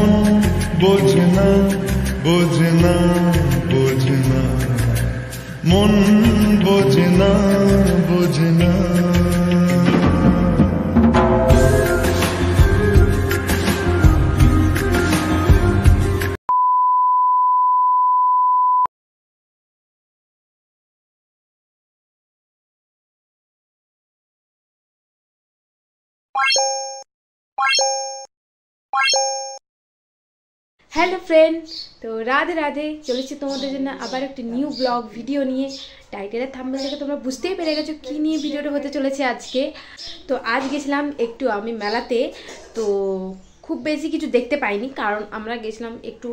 মন বোঝে না বোঝে না বোঝে না, মন বোঝে না বোঝে না। হ্যালো ফ্রেন্ড, তো রাধে রাধে। চলেছি তোমাদের জন্য আবার একটা নিউ ব্লগ ভিডিও নিয়ে। টাইটেলের থাম্বনেল দেখে তোমরা বুঝতেই পেরে গেছো কী নিয়ে ভিডিওটা হতে চলেছে আজকে। তো আজ গেছিলাম একটু আমি মেলাতে, তো খুব বেশি কিছু দেখতে পাইনি, কারণ আমরা গেছিলাম একটু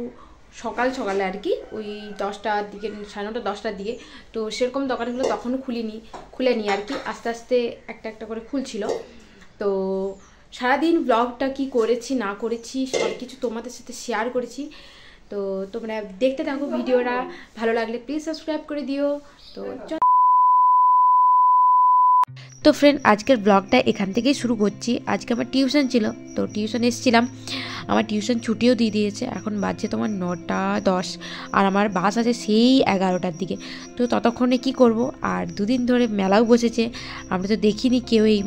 সকাল সকালে আর কি, ওই 10টার দিকে, 9:30 10টার দিকে। তো সেরকম দোকানগুলো তখনও খুলেনি আর কি, আস্তে আস্তে একটা একটা করে খুলছিল। তো সারাদিন ব্লগটা কি করেছি না করেছি সব কিছু তোমাদের সাথে শেয়ার করেছি। তো তোমরা দেখতে থাকো ভিডিওটা, ভালো লাগলে প্লিজ সাবস্ক্রাইব করে দিও। তো ফ্রেন্ড, আজকের ব্লগটা এখান থেকেই শুরু করছি। আজকে আমার টিউশন ছিল, তো টিউশন এসেছিলাম, আমার টিউশন ছুটিও দিয়ে দিয়েছে। এখন বাজছে তোমার 9:10, আর আমার বাস আছে সেই 11টার দিকে। তো ততক্ষণে কি করব, আর দুদিন ধরে মেলাও বসেছে, আমরা তো দেখিনি কেউই।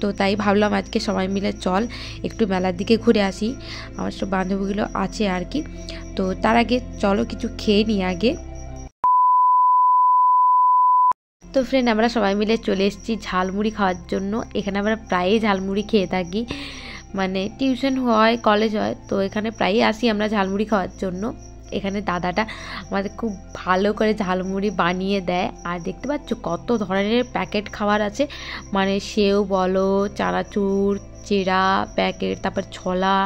তো তাই ভাবলাম আজকে সবাই মিলে চল একটু মেলার দিকে ঘুরে আসি, আমার সব বান্ধবীগুলো আছে আর কি। তো তার আগে চলো কিছু খেয়ে নিই আগে। তো ফ্রেন্ড, আমরা সবাই মিলে চলে এসেছি ঝালমুড়ি খাওয়ার জন্য। এখানে আমরা প্রায়ই ঝালমুড়ি খেয়ে থাকি, মানে টিউশন হয়, কলেজ হয়, তো এখানে প্রায়ই আসি আমরা ঝালমুড়ি খাওয়ার জন্য। এখানে দাদাটা আমাদের খুব ভালো করে ঝালমুড়ি বানিয়ে দেয়। আর দেখতে পাচ্ছ কত ধরনের প্যাকেট খাবার আছে, মানে সেও বলো, চানাচুর, চিড়া প্যাকেট, তারপর ছোলা,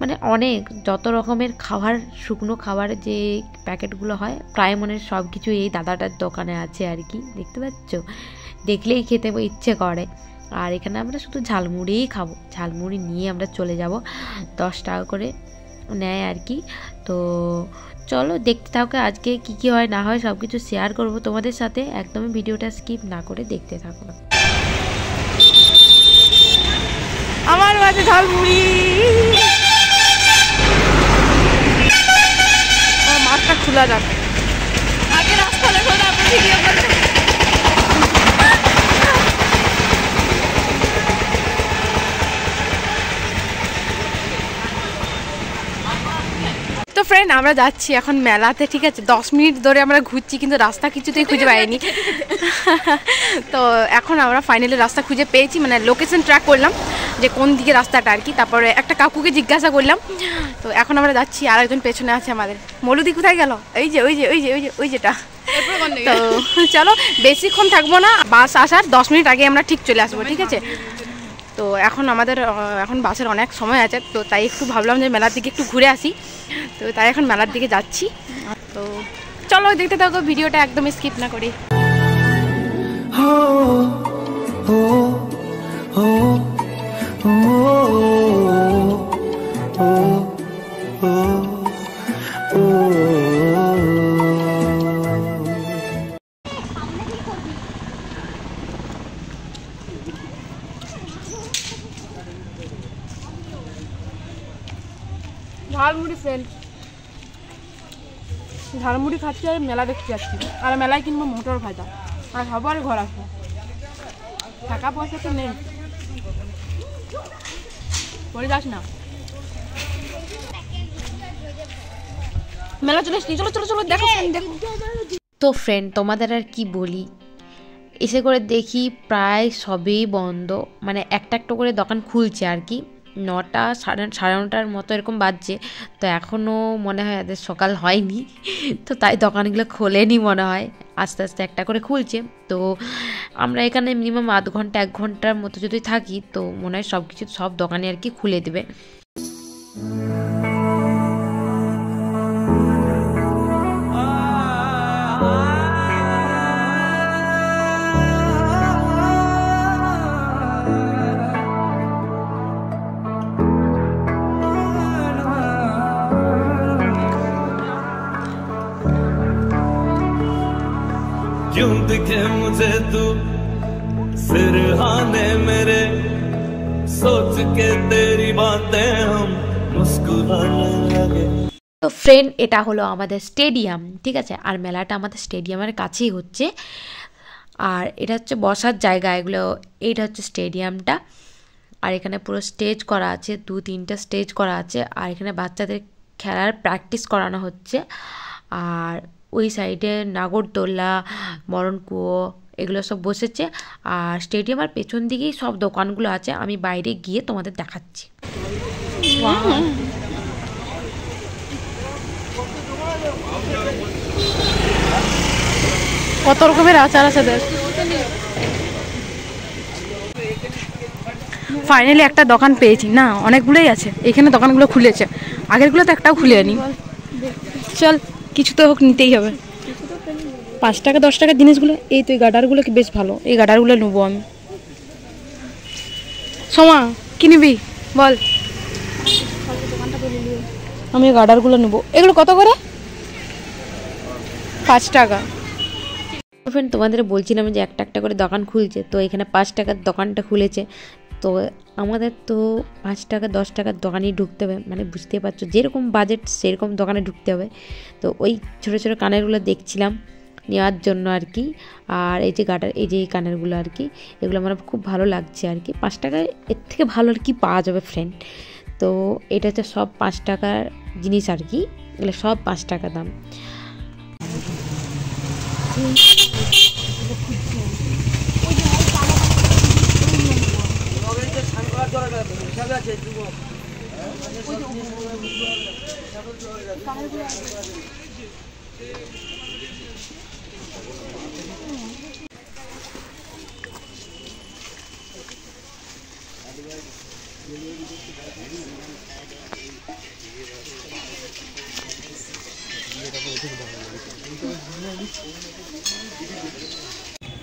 মানে অনেক যত রকমের খাবার, শুকনো খাবার যে প্যাকেটগুলো হয় প্রায় মনে সব কিছু এই দাদাটার দোকানে আছে আর কি। দেখতে পাচ্ছ, দেখলেই খেতে ইচ্ছে করে। আর এখানে আমরা শুধু ঝালমুড়িই খাবো, ঝালমুড়ি নিয়ে আমরা চলে যাব, 10 টাকা করে নেয় আর কি। তো চলো দেখতে থাকো, আজকে কি কি হয় না হয় সব কিছু শেয়ার করবো তোমাদের সাথে, একদমই ভিডিওটা স্কিপ না করে দেখতে থাকো। আমার বাড়িতে ঝালমুড়ি, মাছটা খোলা যাক, আগে রাস্তা দেখো, তারপর ভিডিও করো। তো ফ্রেন্ড, আমরা যাচ্ছি এখন মেলাতে, ঠিক আছে? 10 মিনিট ধরে আমরা ঘুরছি, কিন্তু রাস্তা কিছুতেই খুঁজে পাইনি। তো এখন আমরা ফাইনালি রাস্তা খুঁজে পেয়েছি, মানে লোকেশন ট্র্যাক করলাম যে কোন দিকে রাস্তাটা আর কি। তারপরে একটা কাকুকে জিজ্ঞাসা করলাম। তো এখন আমরা যাচ্ছি, আর একজন পেছনে আছে আমাদের। মলুদি কোথায় গেল? এই যে ওই যে ওই যে ওই যে ওই যেটা। তো চলো বেশিক্ষণ থাকবো না, বাস আসার 10 মিনিট আগে আমরা ঠিক চলে আসবো, ঠিক আছে? তো এখন আমাদের এখন বাসের অনেক সময় আছে, তো তাই একটু ভাবলাম যে মেলার দিকে একটু ঘুরে আসি। তো তাই এখন মেলার দিকে যাচ্ছি। তো চলো দেখতে থাকো ভিডিওটা, একদম স্কিপ না করি। ঝালমুড়ি ফ্রেন্ড, ঝালমুড়ি খাচ্ছি আর মেলা দেখতে যাচ্ছি, আর মেলায় কিনবো মোটর ভাজা, আর খাবো আর ঘর আসবো। টাকা পয়সা তো নেই, পরে যাস না। মেলা চলে এসছি, চলো চলো চলো দেখো দেখো। তো ফ্রেন্ড, তোমাদের আর কি বলি, এসে করে দেখি প্রায় সবই বন্ধ, মানে একটা একটা করে দোকান খুলছে আর কি। 9টা সাড়ে 9টার মতো এরকম বাজছে, তো এখনও মনে হয় এদের সকাল হয়নি, তো তাই দোকানগুলো খোলেনি মনে হয়, আস্তে আস্তে একটা করে খুলছে। তো আমরা এখানে মিনিমাম আধ ঘন্টা 1 ঘন্টার মতো যদি থাকি, তো মনে হয় সব কিছু সব দোকানে আর কি খুলে দেবে। क्यों दिखे मुझे तू सिरहाने मेरे, सोच के तेरी बातें हम मुस्कुराने তো ফ্রেন্ড, এটা হলো আমাদের স্টেডিয়াম, ঠিক আছে। আর মেলাটা আমাদের স্টেডিয়ামের কাছেই হচ্ছে। আর এটা হচ্ছে বসার জায়গা, এগুলো এইটা হচ্ছে স্টেডিয়ামটা। আর এখানে পুরো স্টেজ করা আছে, 2-3টা স্টেজ করা আছে। আর এখানে বাচ্চাদের খেলার প্র্যাকটিস করানো হচ্ছে। আর ওই সাইডে নাগরদোল্লা, মরণকুয়ো এগুলো সব বসেছে। আর স্টেডিয়ামের পেছন দিকেই সব দোকানগুলো আছে, আমি বাইরে গিয়ে তোমাদের দেখাচ্ছি। কত রকমের আচার আছে দেখ। ফাইনালি একটা দোকান পেয়েছি, না অনেকগুলোই আছে এখানে, দোকানগুলো খুলেছে, আগেরগুলো তো একটাও খুলেনি। চল কিছু তো হোক, নিতেই হবে। 5 টাকা 10 টাকার জিনিসগুলো, এই তো এই গাডারগুলো কি বেশ ভালো, এই গাডারগুলো নেবো আমি। সোমা কি নিবি বল? আমি এই গাডারগুলো নেবো। এগুলো কত করে? 5 টাকা। ফ্রেন্ড, তোমাদের বলছিলাম যে একটা একটা করে দোকান খুলছে, তো এখানে 5 টাকার দোকানটা খুলেছে। তো আমাদের তো 5 টাকা 10 টাকার দোকানেই ঢুকতে হবে, মানে বুঝতে পারছো, যেরকম বাজেট সেরকম দোকানে ঢুকতে হবে। তো ওই ছোটো ছোটো কানেরগুলো দেখছিলাম নেওয়ার জন্য আর কি। আর এই যে গাটার, এই যে এই কানেরগুলো আর কি, এগুলো আমার খুব ভালো লাগছে আর কি। 5 টাকায় এর থেকে ভালো আর কি পাওয়া যাবে ফ্রেন্ড। তো এটা হচ্ছে সব 5 টাকার জিনিস আর কি, এগুলো সব 5 টাকা দাম।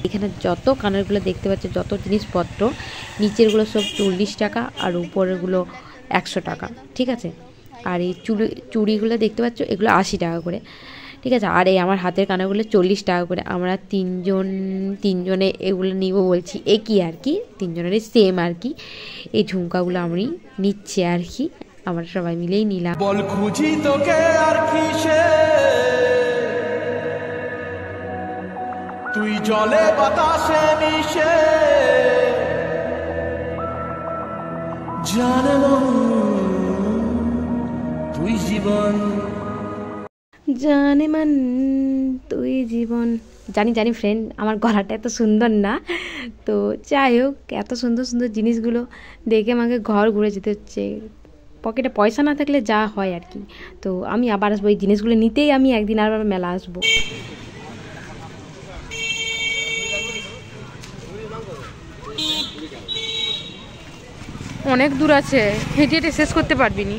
এখানে যত কানেরগুলো দেখতে পাচ্ছ, যত জিনিসপত্র, নিচেরগুলো সব 40 টাকা আর উপরেরগুলো 100 টাকা, ঠিক আছে। আর এই চুড়িগুলো দেখতে পাচ্ছ, এগুলো 80 টাকা করে, ঠিক আছে। আর এই আমার হাতের কানেরগুলো 40 টাকা করে। আমরা তিনজনে এগুলো নিব বলছি, একই আর কি, তিনজনেরই সেম আর কি। এই ঝুমকাগুলো আমি নিচ্ছি আর কি, আমরা সবাই মিলেই নিলাম। বল খুঁজি তোকে আর কিসে, তুই জলে বাতাসে মিশে, জানে মন তুই জীবন, জানে মন তুই জীবন। জানি ফ্রেন্ড, আমার গলাটা এত সুন্দর না, তো যাই হোক, এত সুন্দর সুন্দর জিনিসগুলো দেখে আমাকে ঘর ঘুরে যেতে হচ্ছে। পকেটে পয়সা না থাকলে যা হয় আর কি। তো আমি আবার আসবো, এই জিনিসগুলো নিতেই আমি একদিন আবার মেলা আসবো। অনেক দূর আছে, হেঁটে হেঁটে শেষ করতে পারবি নি।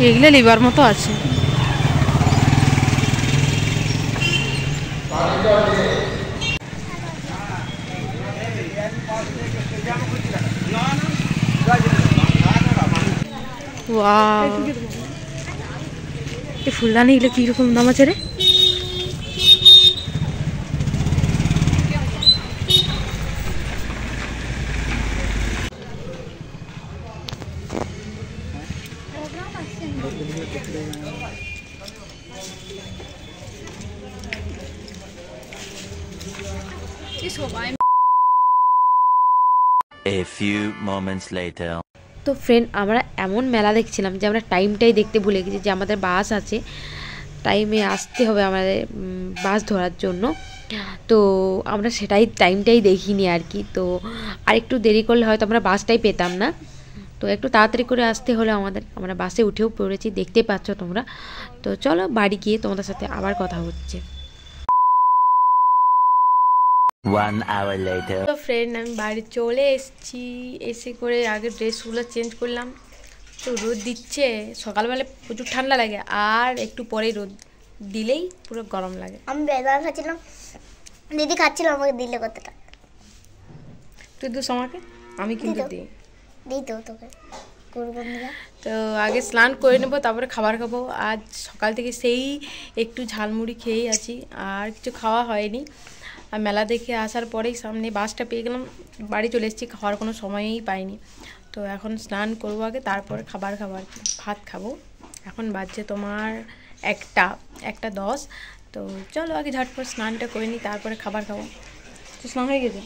এগুলো লিবার মতো আছে। ফুলদানি এগুলো কিরকম দাম আছে রে? A few moments later. তো ফ্রেন্ড, আমরা এমন মেলা দেখছিলাম যে আমরা টাইমটাই দেখতে ভুলে গেছি, যে আমাদের বাস আছে, টাইমে আসতে হবে আমাদের বাস ধরার জন্য। তো আমরা সেটাই টাইমটাই দেখিনি আর কি। তো আর একটু দেরি করলে হয়তো আমরা বাসটাই পেতাম না। তো একটু তাড়াতাড়ি করে আসতে হলে আমরা বাসে উঠেও পড়েছি, দেখতেই পাচ্ছ তোমরা। তো চলো বাড়ি গিয়ে তোমাদের সাথে আবার কথা হচ্ছে। 1 hour later. তো ফ্রেন্ড, আমি বাড়ি চলে এসেছি, এসে করে আগে ড্রেসগুলো চেঞ্জ করলাম। তো রোদ দিচ্ছে, সকালবেলা প্রচুর ঠান্ডা লাগে, আর একটু পরেই রোদ দিলেই পুরো গরম লাগে। আমি বেদানা খাচ্ছিলাম, দিদি খাচ্ছিল, আমাকে দিলে কতটা। তুই দুস আমাকে, আমি কিন্তু দিই। তো তোকে তো আগে স্নান করে নেবো, তারপরে খাবার খাবো। আজ সকাল থেকে সেই একটু ঝালমুড়ি খেয়েই আছি, আর কিছু খাওয়া হয়নি। আর মেলা দেখে আসার পরেই সামনে বাসটা পেয়ে গেলাম, বাড়ি চলে এসেছি, খাওয়ার কোনো সময়ই পাইনি। তো এখন স্নান করবো আগে, তারপরে খাবার খাবো আর কি, ভাত খাবো। এখন বাজছে তোমার 1টা 10। তো চলো আগে ঝটপট স্নানটা করে নিই, তারপরে খাবার খাবো। তো স্নান হয়ে গেছে,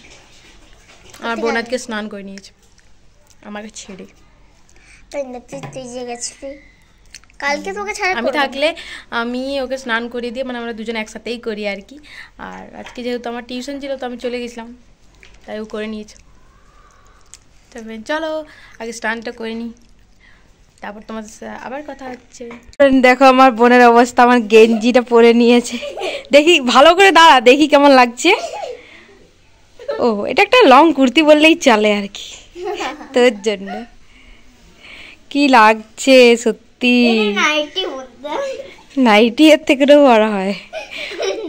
আমার বোন আজকে স্নান করে নিয়েছে আমাকে ছেড়ে। তুই যে গেছিলি কালকে, তোকে ছাড়া আমি থাকলে আমি ওকে স্নান করিয়ে দিয়ে, মানে আমরা দুজন একসাথেই করি আর কি। আর আজকে যেহেতু আমার টিউশন ছিল, তো আমি চলে গেছিলাম, তাই ও করে নিয়েছে। তবে চলো আগে স্নানটা করে নিই, তারপর তোমাদের সাথে আবার কথা হচ্ছে। দেখো আমার বোনের অবস্থা, আমার গেঞ্জিটা পরে নিয়েছে। দেখি ভালো করে দাঁড়া, দেখি কেমন লাগছে। ও এটা একটা লং কুর্তি বললেই চলে আর কি, তোর জন্য। কি লাগছে সত্যি, নাইটি এর থেকেও বড় হয়।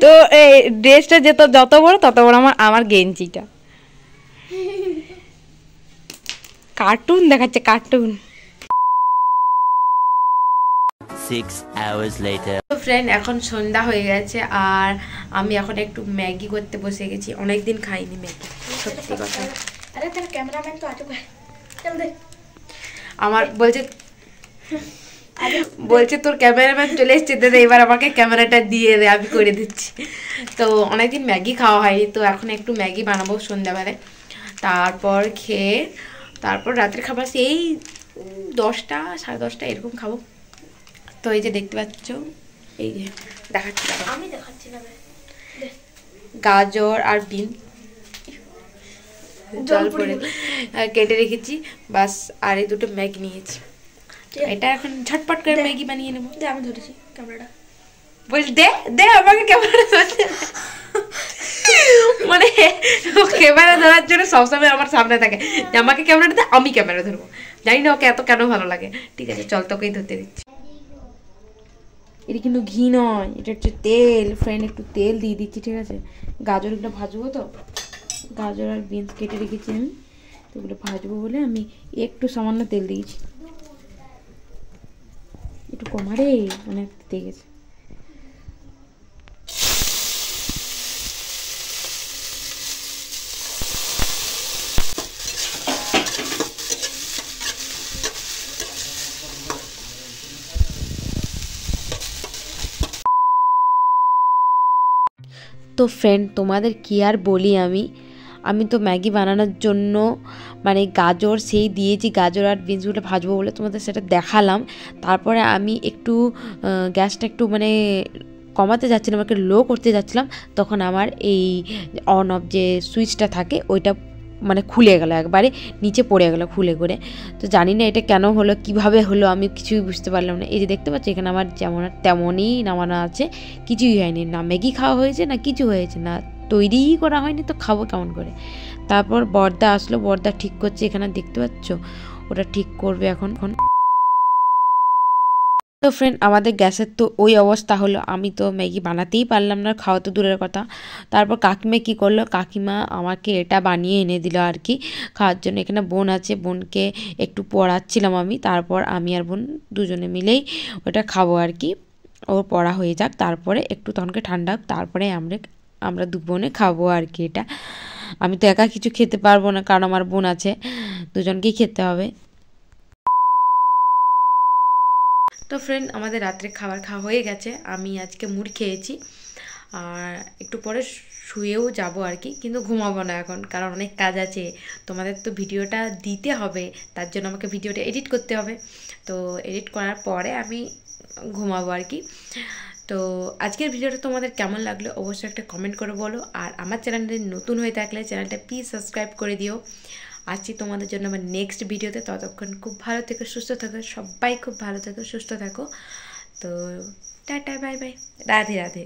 তো এই ড্রেসটা যত বড় তত বড় আমার গেঞ্জিটা। কার্টুন দেখাচ্ছে, কার্টুন। 6 hours later. তো ফ্রেন্ড এখন সন্ধ্যা হয়ে গেছে, আর আমি এখন একটু ম্যাগি করতে বসে গেছি। অনেকদিন খাইনি ম্যাগি, সত্যি কথা। আরে তোর ক্যামেরাম্যান তো আছে, চল দে। আমার বলছে তোর ক্যামেরাম্যান চলে এসছে, দাদা এবার আমাকে ক্যামেরাটা দিয়ে দে, আমি করে দিচ্ছি। তো অনেকদিন ম্যাগি খাওয়া হয়নি, তো এখন একটু ম্যাগি বানাবো সন্ধ্যাবেলায়। তারপর খেয়ে তারপর রাতের খাবার সেই 10টা 10:30 এরকম খাবো। তো এই যে দেখতে পাচ্ছ, এই যে দেখাচ্ছি, আমি দেখাচ্ছি না, গাজর আর বিন জল পরে কেটে রেখেছি বাস। আর এই দুটো ম্যাগি নিয়েছি, এটা এখন ঝটপট করে ম্যাগি বানিয়ে নেবো। আমি ধরেছি ক্যামেরাটা, বলছি দে আমাকে ক্যামেরা ধরতে। মানে ক্যামেরা ধরার জন্য সবসময় আমার সামনে থাকে, আমাকে ক্যামেরাটা দে, আমি ক্যামেরা ধরবো। জানি না ওকে এত কেন ভালো লাগে। ঠিক আছে চল, তোকেই ধরতে দিচ্ছি। এটা কিন্তু ঘি নয়, এটা হচ্ছে তেল। ফ্রেন্ড একটু তেল দিয়ে দিচ্ছি, ঠিক আছে। গাজরগুলো ভাজবো, তো গাজর আর বিনস কেটে রেখেছি আমি, তো ওগুলো ভাজবো বলে আমি একটু সামান্য তেল দিয়েছি। একটু কমারে অনেক দিয়ে গেছে। তো ফ্রেন্ড তোমাদের কি আর বলি, আমি তো ম্যাগি বানানোর জন্য মানে গাজর সেই দিয়েছি, গাজর আর বিনসগুলো ভাজবো বলে তোমাদের সেটা দেখালাম। তারপরে আমি একটু গ্যাসটা একটু মানে কমাতে যাচ্ছিলাম, একটু লো করতে যাচ্ছিলাম, তখন আমার এই অন অফ যে সুইচটা থাকে ওইটা মানে খুলে গেল, একবারে নিচে পড়ে গেল খুলে করে। তো জানি না এটা কেন হলো, কিভাবে হলো, আমি কিছুই বুঝতে পারলাম না। এই যে দেখতে পাচ্ছি এখানে আমার যেমন তেমনই নামানো আছে, কিছুই হয়নি, না ম্যাগি খাওয়া হয়েছে না কিছু হয়েছে, না তৈরিই করা হয়নি, তো খাবো কেমন করে। তারপর বর্দা আসলো, বর্দা ঠিক করছে, এখানে দেখতে পাচ্ছ ওটা ঠিক করবে এখন। তো ফ্রেন্ড আমাদের গ্যাসের তো ওই অবস্থা হলো, আমি তো ম্যাগি বানাতেই পারলাম না, খাওয়া তো দূরের কথা। তারপর কাকিমা কি করলো, কাকিমা আমাকে এটা বানিয়ে এনে দিল আর কি খাওয়ার জন্য। এখানে বোন আছে, বোনকে একটু পড়াচ্ছিলাম আমি, তারপর আমি আর বোন দুজনে মিলেই ওটা খাবো আর কি। ওর পড়া হয়ে যাক, তারপরে একটু তখনকে ঠান্ডা হোক, তারপরে আমরা দু বোনে খাবো আর কি। এটা আমি তো একা কিছু খেতে পারবো না, কারণ আমার বোন আছে, দুজনকেই খেতে হবে। তো ফ্রেন্ড আমাদের রাত্রে খাবার খাওয়া হয়ে গেছে, আমি আজকে মুড়ি খেয়েছি, আর একটু পরে শুয়েও যাব আর কি, কিন্তু ঘুমাবো না এখন, কারণ অনেক কাজ আছে। তোমাদের তো ভিডিওটা দিতে হবে, তার জন্য আমাকে ভিডিওটা এডিট করতে হবে। তো এডিট করার পরে আমি ঘুমাবো আর কি। তো আজকের ভিডিওটা তোমাদের কেমন লাগলো অবশ্যই একটা কমেন্ট করে বলো, আর আমার চ্যানেলটা নতুন হয়ে থাকলে চ্যানেলটা প্লিজ সাবস্ক্রাইব করে দিও। আসছি তোমাদের জন্য আমার নেক্সট ভিডিওতে, ততক্ষণ খুব ভালো থেকো, সুস্থ থাকো, সবাই খুব ভালো থেকো, সুস্থ থাকো। তো tata, bye bye, Radhe Radhe.